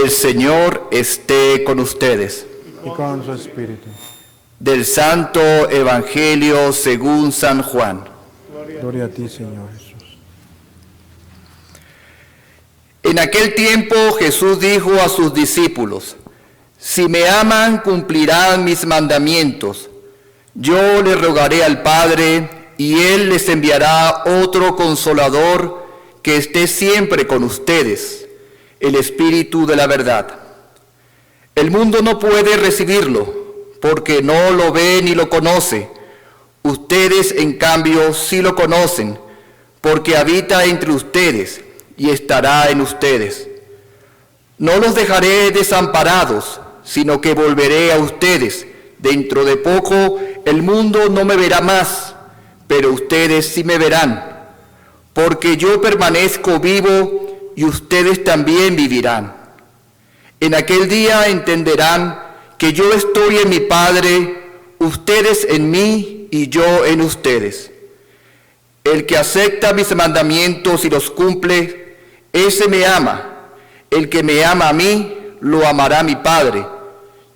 El Señor esté con ustedes. Y con su espíritu. Del Santo Evangelio según San Juan. Gloria a ti, Señor Jesús. En aquel tiempo Jesús dijo a sus discípulos: si me aman, cumplirán mis mandamientos. Yo les rogaré al Padre, y Él les enviará otro Consolador que esté siempre con ustedes, el Espíritu de la verdad. El mundo no puede recibirlo, porque no lo ve ni lo conoce. Ustedes, en cambio, sí lo conocen, porque habita entre ustedes y estará en ustedes. No los dejaré desamparados, sino que volveré a ustedes. Dentro de poco el mundo no me verá más, pero ustedes sí me verán, porque yo permanezco vivo y ustedes también vivirán. En aquel día entenderán que yo estoy en mi Padre, ustedes en mí y yo en ustedes. El que acepta mis mandamientos y los cumple, ese me ama. El que me ama a mí, lo amará mi Padre.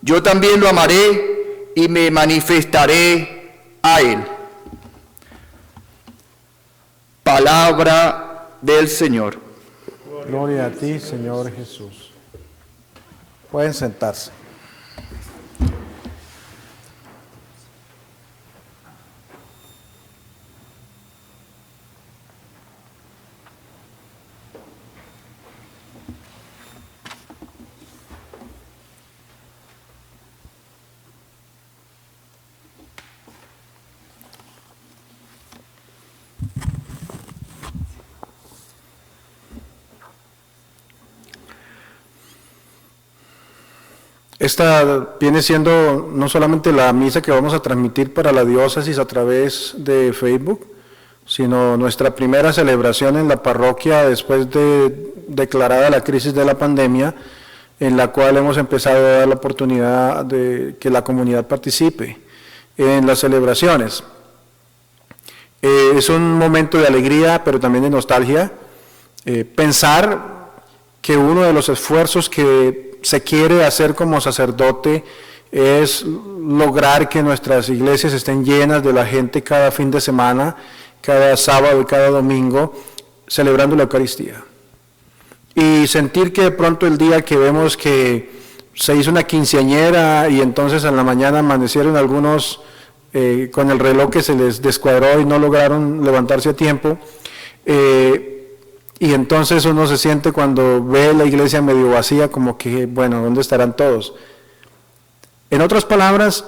Yo también lo amaré y me manifestaré a él. Palabra del Señor. Gloria a ti, Señor Jesús. Pueden sentarse. Esta viene siendo no solamente la misa que vamos a transmitir para la diócesis a través de Facebook, sino nuestra primera celebración en la parroquia después de declarada la crisis de la pandemia, en la cual hemos empezado a dar la oportunidad de que la comunidad participe en las celebraciones. Es un momento de alegría, pero también de nostalgia, pensar que uno de los esfuerzos que se quiere hacer como sacerdote es lograr que nuestras iglesias estén llenas de la gente cada fin de semana, cada sábado y cada domingo, celebrando la Eucaristía. Y sentir que de pronto el día que vemos que se hizo una quinceañera y entonces en la mañana amanecieron algunos con el reloj que se les descuadró y no lograron levantarse a tiempo, y entonces uno se siente cuando ve la iglesia medio vacía como que, bueno, ¿dónde estarán todos? En otras palabras,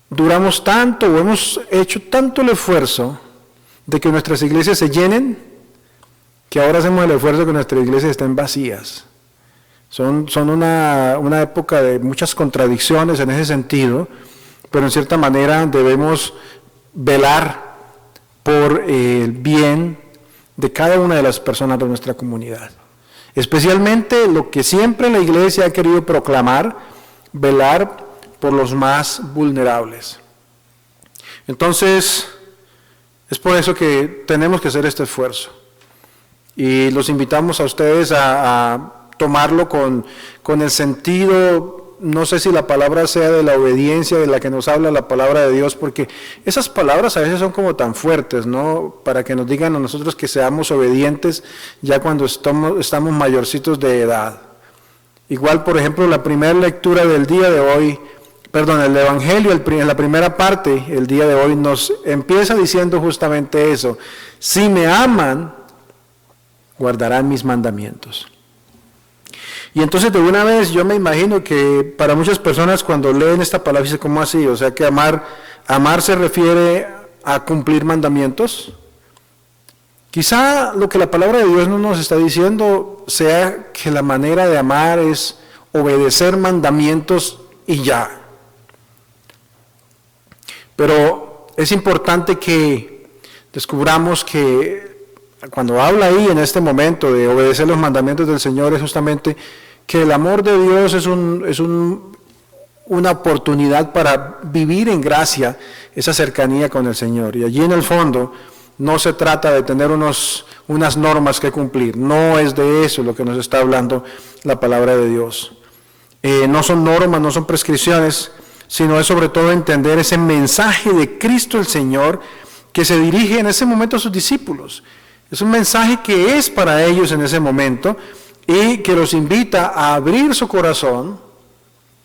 duramos tanto o hemos hecho tanto el esfuerzo de que nuestras iglesias se llenen, que ahora hacemos el esfuerzo de que nuestras iglesias estén vacías. Son una época de muchas contradicciones en ese sentido, pero en cierta manera debemos velar por el bien de cada una de las personas de nuestra comunidad. Especialmente lo que siempre la Iglesia ha querido proclamar, velar por los más vulnerables. Entonces, es por eso que tenemos que hacer este esfuerzo. Y los invitamos a ustedes a tomarlo con el sentido, no sé si la palabra sea de la obediencia de la que nos habla la palabra de Dios, porque esas palabras a veces son como tan fuertes, ¿no? Para que nos digan a nosotros que seamos obedientes ya cuando estamos mayorcitos de edad. Igual, por ejemplo, la primera lectura del día de hoy, el Evangelio, en la primera parte, el día de hoy, nos empieza diciendo justamente eso: si me aman, guardarán mis mandamientos. Y entonces de una vez yo me imagino que para muchas personas cuando leen esta palabra dicen, ¿cómo así? O sea que amar se refiere a cumplir mandamientos. Quizá lo que la palabra de Dios no nos está diciendo sea que la manera de amar es obedecer mandamientos y ya. Pero es importante que descubramos que cuando habla ahí en este momento de obedecer los mandamientos del Señor, es justamente que el amor de Dios es una oportunidad para vivir en gracia esa cercanía con el Señor. Y allí en el fondo no se trata de tener unas normas que cumplir. No es de eso lo que nos está hablando la palabra de Dios. No son normas, no son prescripciones, sino es sobre todo entender ese mensaje de Cristo el Señor que se dirige en ese momento a sus discípulos. Es un mensaje que es para ellos en ese momento y que los invita a abrir su corazón,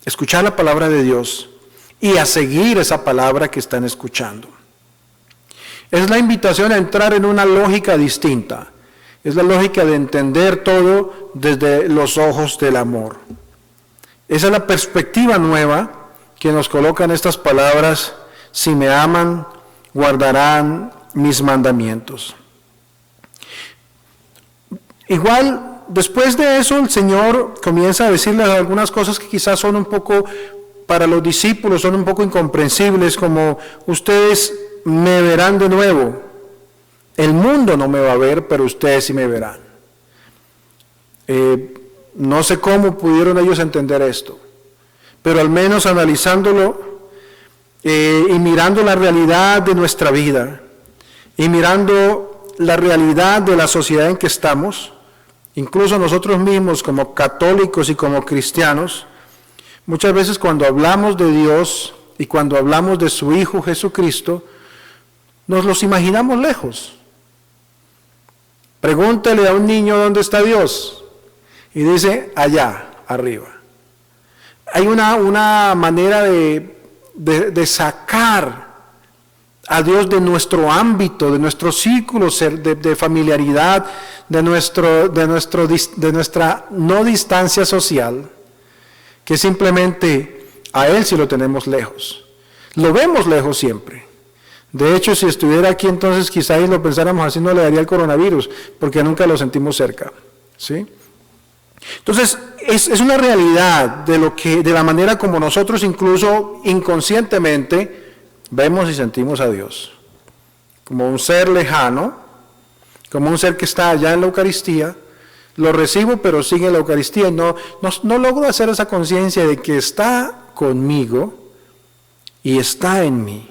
escuchar la palabra de Dios y a seguir esa palabra que están escuchando. Es la invitación a entrar en una lógica distinta. Es la lógica de entender todo desde los ojos del amor. Esa es la perspectiva nueva que nos colocan estas palabras: si me aman, guardarán mis mandamientos. Igual, después de eso, el Señor comienza a decirles algunas cosas que quizás son un poco, para los discípulos, son un poco incomprensibles, como: ustedes me verán de nuevo. El mundo no me va a ver, pero ustedes sí me verán. No sé cómo pudieron ellos entender esto, pero al menos analizándolo y mirando la realidad de nuestra vida y mirando la realidad de la sociedad en que estamos, incluso nosotros mismos como católicos y como cristianos, muchas veces cuando hablamos de Dios y cuando hablamos de su Hijo Jesucristo, nos los imaginamos lejos. Pregúntele a un niño dónde está Dios y dice: allá, arriba. Hay una manera de sacar a Dios de nuestro ámbito, de nuestro círculo de familiaridad, de nuestra no distancia social, que simplemente a Él sí lo tenemos lejos. Lo vemos lejos siempre. De hecho, si estuviera aquí, entonces quizás lo pensáramos así, no le daría el coronavirus, porque nunca lo sentimos cerca, ¿sí? Entonces, es una realidad de la manera como nosotros incluso inconscientemente vemos y sentimos a Dios. Como un ser lejano, como un ser que está allá en la Eucaristía, lo recibo pero sigue en la Eucaristía y no logro hacer esa conciencia de que está conmigo y está en mí.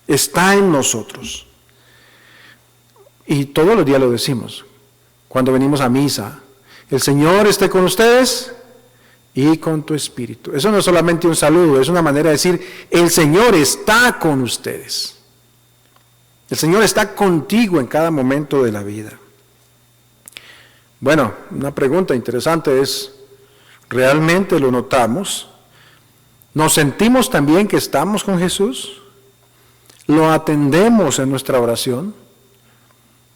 Está en nosotros. Y todos los días lo decimos. Cuando venimos a misa: el Señor esté con ustedes y con tu espíritu. Eso no es solamente un saludo, es una manera de decir: el Señor está con ustedes. El Señor está contigo en cada momento de la vida. Bueno, una pregunta interesante es: ¿realmente lo notamos? ¿Nos sentimos también que estamos con Jesús? ¿Lo atendemos en nuestra oración?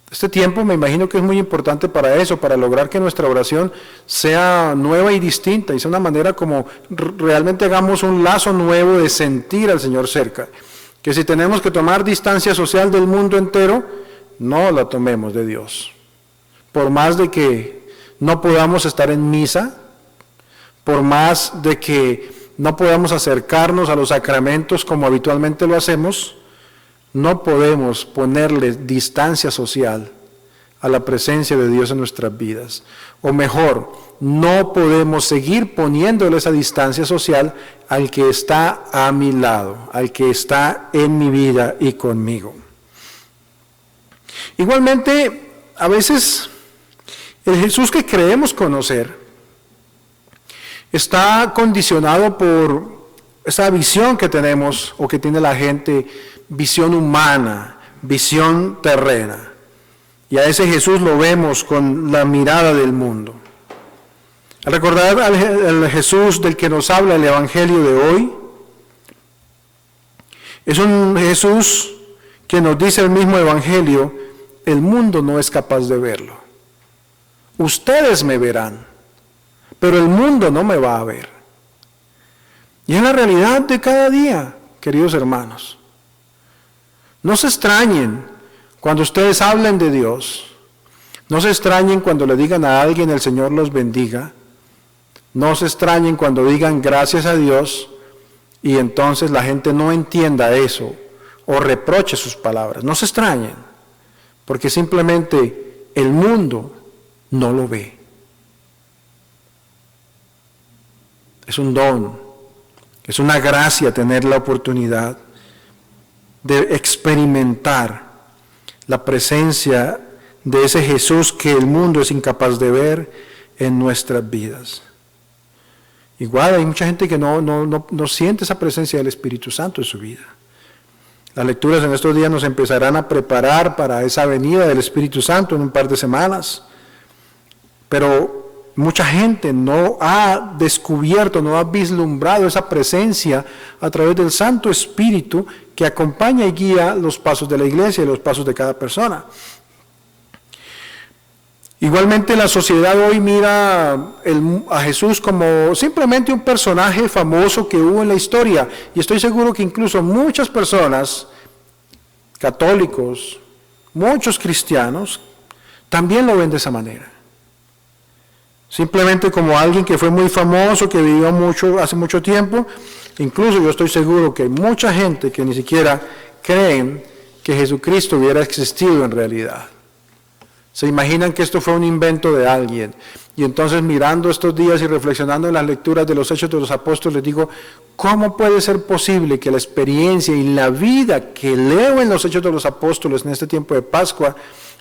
Este tiempo me imagino que es muy importante para eso, para lograr que nuestra oración sea nueva y distinta, y sea una manera como realmente hagamos un lazo nuevo de sentir al Señor cerca. Que si tenemos que tomar distancia social del mundo entero, no la tomemos de Dios. Por más de que no podamos estar en misa, por más de que no podamos acercarnos a los sacramentos como habitualmente lo hacemos, no podemos ponerle distancia social a la presencia de Dios en nuestras vidas. O mejor, no podemos seguir poniéndole esa distancia social al que está a mi lado, al que está en mi vida y conmigo. Igualmente, a veces el Jesús que creemos conocer está condicionado por esa visión que tenemos o que tiene la gente, visión humana, visión terrena. Y a ese Jesús lo vemos con la mirada del mundo. Al recordar al Jesús del que nos habla el Evangelio de hoy, es un Jesús que nos dice el mismo Evangelio: el mundo no es capaz de verlo. Ustedes me verán, pero el mundo no me va a ver. Y es la realidad de cada día, queridos hermanos. No se extrañen cuando ustedes hablen de Dios. No se extrañen cuando le digan a alguien: el Señor los bendiga. No se extrañen cuando digan gracias a Dios y entonces la gente no entienda eso o reproche sus palabras. No se extrañen, porque simplemente el mundo no lo ve. Es un don, es una gracia tener la oportunidad de experimentar la presencia de ese Jesús que el mundo es incapaz de ver en nuestras vidas. Igual hay mucha gente que no siente esa presencia del Espíritu Santo en su vida. Las lecturas en estos días nos empezarán a preparar para esa venida del Espíritu Santo en un par de semanas. Pero mucha gente no ha descubierto, no ha vislumbrado esa presencia a través del Santo Espíritu que acompaña y guía los pasos de la iglesia y los pasos de cada persona. Igualmente la sociedad hoy mira a Jesús como simplemente un personaje famoso que hubo en la historia. Y estoy seguro que incluso muchas personas, católicos, muchos cristianos, también lo ven de esa manera. Simplemente como alguien que fue muy famoso, que vivió hace mucho tiempo. Incluso yo estoy seguro que hay mucha gente que ni siquiera creen que Jesucristo hubiera existido en realidad. Se imaginan que esto fue un invento de alguien. Y entonces mirando estos días y reflexionando en las lecturas de los Hechos de los Apóstoles, digo, ¿cómo puede ser posible que la experiencia y la vida que leo en los Hechos de los Apóstoles en este tiempo de Pascua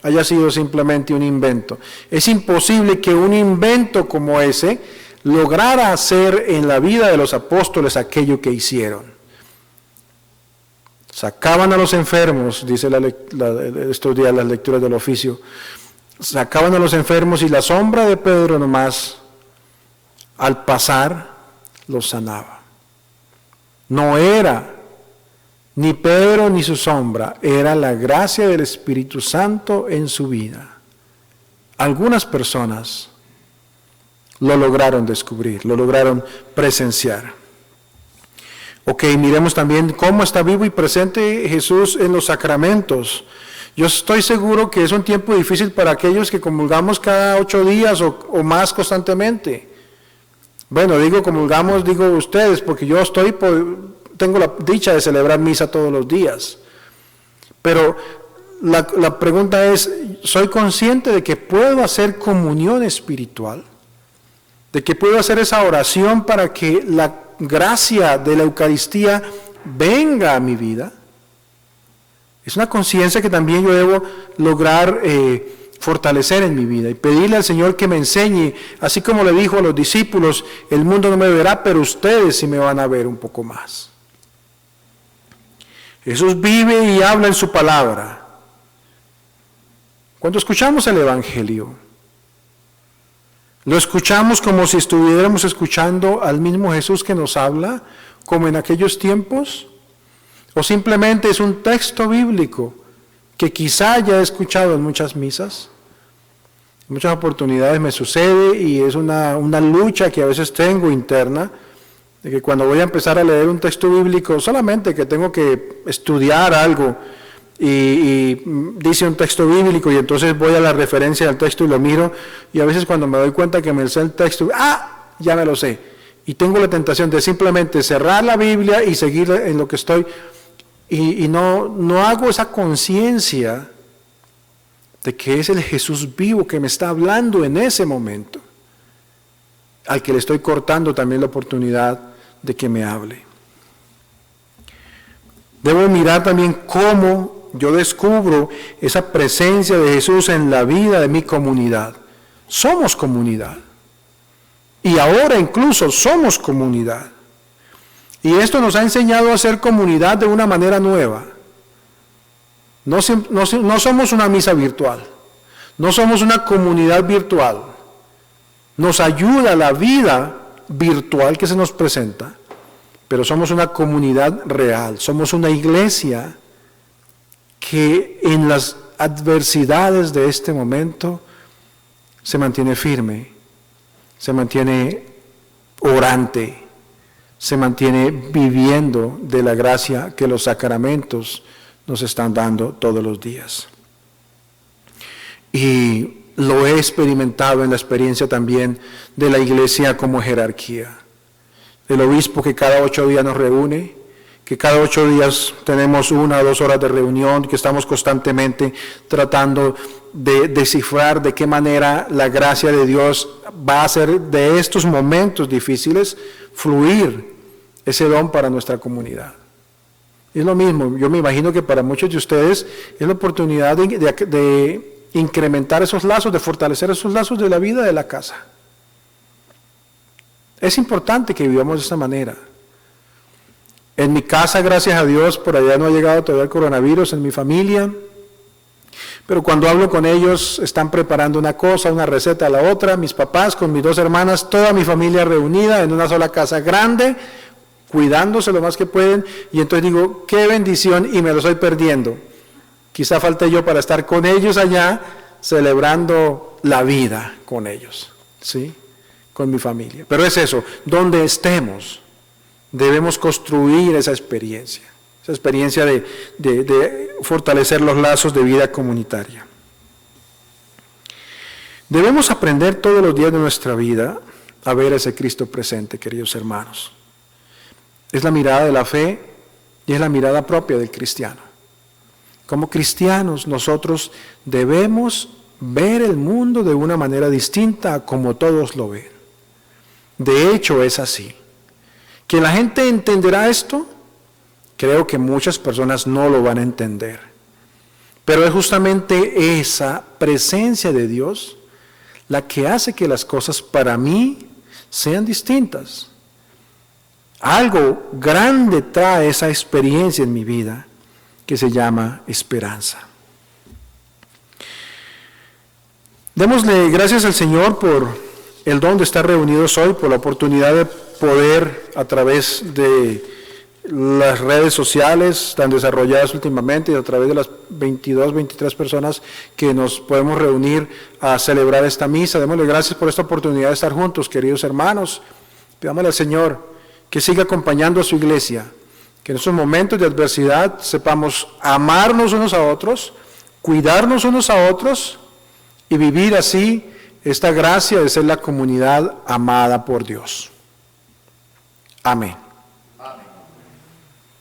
haya sido simplemente un invento? Es imposible que un invento como ese lograra hacer en la vida de los apóstoles aquello que hicieron. Sacaban a los enfermos, dice estos días las lecturas del oficio, sacaban a los enfermos y la sombra de Pedro nomás, al pasar, los sanaba. No era ni Pedro ni su sombra, era la gracia del Espíritu Santo en su vida. Algunas personas lo lograron descubrir, lo lograron presenciar. Ok, miremos también cómo está vivo y presente Jesús en los sacramentos. Yo estoy seguro que es un tiempo difícil para aquellos que comulgamos cada 8 días o más constantemente. Bueno, comulgamos, digo ustedes, porque yo tengo la dicha de celebrar misa todos los días. Pero la pregunta es, ¿soy consciente de que puedo hacer comunión espiritual? ¿De que puedo hacer esa oración para que la gracia de la Eucaristía venga a mi vida? Es una conciencia que también yo debo lograr fortalecer en mi vida y pedirle al Señor que me enseñe, así como le dijo a los discípulos, el mundo no me verá, pero ustedes sí me van a ver un poco más. Jesús vive y habla en su palabra. Cuando escuchamos el Evangelio, lo escuchamos como si estuviéramos escuchando al mismo Jesús que nos habla, como en aquellos tiempos, o simplemente es un texto bíblico que quizá ya he escuchado en muchas misas. En muchas oportunidades me sucede y es una lucha que a veces tengo interna, de que cuando voy a empezar a leer un texto bíblico, solamente que tengo que estudiar algo y dice un texto bíblico y entonces voy a la referencia del texto y lo miro, y a veces cuando me doy cuenta que me sé el texto, ya me lo sé, y tengo la tentación de simplemente cerrar la Biblia y seguir en lo que estoy, y no hago esa conciencia de que es el Jesús vivo que me está hablando en ese momento, al que le estoy cortando también la oportunidad de que me hable. Debo mirar también cómo yo descubro esa presencia de Jesús en la vida de mi comunidad. Somos comunidad. Y ahora incluso somos comunidad. Y esto nos ha enseñado a ser comunidad de una manera nueva. No somos una misa virtual. No somos una comunidad virtual. Nos ayuda la vida virtual que se nos presenta, pero somos una comunidad real. Somos una iglesia que en las adversidades de este momento se mantiene firme, se mantiene orante, se mantiene viviendo de la gracia que los sacramentos nos están dando todos los días. Y lo he experimentado en la experiencia también de la iglesia como jerarquía. El obispo que cada 8 días nos reúne, que cada 8 días tenemos 1 o 2 horas de reunión, que estamos constantemente tratando de descifrar de qué manera la gracia de Dios va a hacer de estos momentos difíciles fluir ese don para nuestra comunidad. Es lo mismo, yo me imagino que para muchos de ustedes es la oportunidad de incrementar esos lazos, de fortalecer esos lazos de la vida de la casa. Es importante que vivamos de esta manera. En mi casa, gracias a Dios, por allá no ha llegado todavía el coronavirus, en mi familia, pero cuando hablo con ellos, están preparando una cosa, una receta a la otra, mis papás con mis 2 hermanas, toda mi familia reunida en una sola casa grande, cuidándose lo más que pueden, y entonces digo, qué bendición, y me lo estoy perdiendo. Quizá falte yo para estar con ellos allá, celebrando la vida con ellos, ¿sí? Con mi familia. Pero es eso, donde estemos, debemos construir esa experiencia de fortalecer los lazos de vida comunitaria. Debemos aprender todos los días de nuestra vida a ver a ese Cristo presente, queridos hermanos. Es la mirada de la fe y es la mirada propia del cristiano. Como cristianos nosotros debemos ver el mundo de una manera distinta a como todos lo ven. De hecho es así. ¿Que la gente entenderá esto? Creo que muchas personas no lo van a entender. Pero es justamente esa presencia de Dios la que hace que las cosas para mí sean distintas. Algo grande trae esa experiencia en mi vida que se llama esperanza. Démosle gracias al Señor por el don de estar reunidos hoy, por la oportunidad de poder a través de las redes sociales tan desarrolladas últimamente y a través de las 22, 23 personas que nos podemos reunir a celebrar esta misa. Démosle gracias por esta oportunidad de estar juntos, queridos hermanos. Pidámosle al Señor que siga acompañando a su iglesia, que en estos momentos de adversidad sepamos amarnos unos a otros, cuidarnos unos a otros y vivir así esta gracia de ser la comunidad amada por Dios. Amén.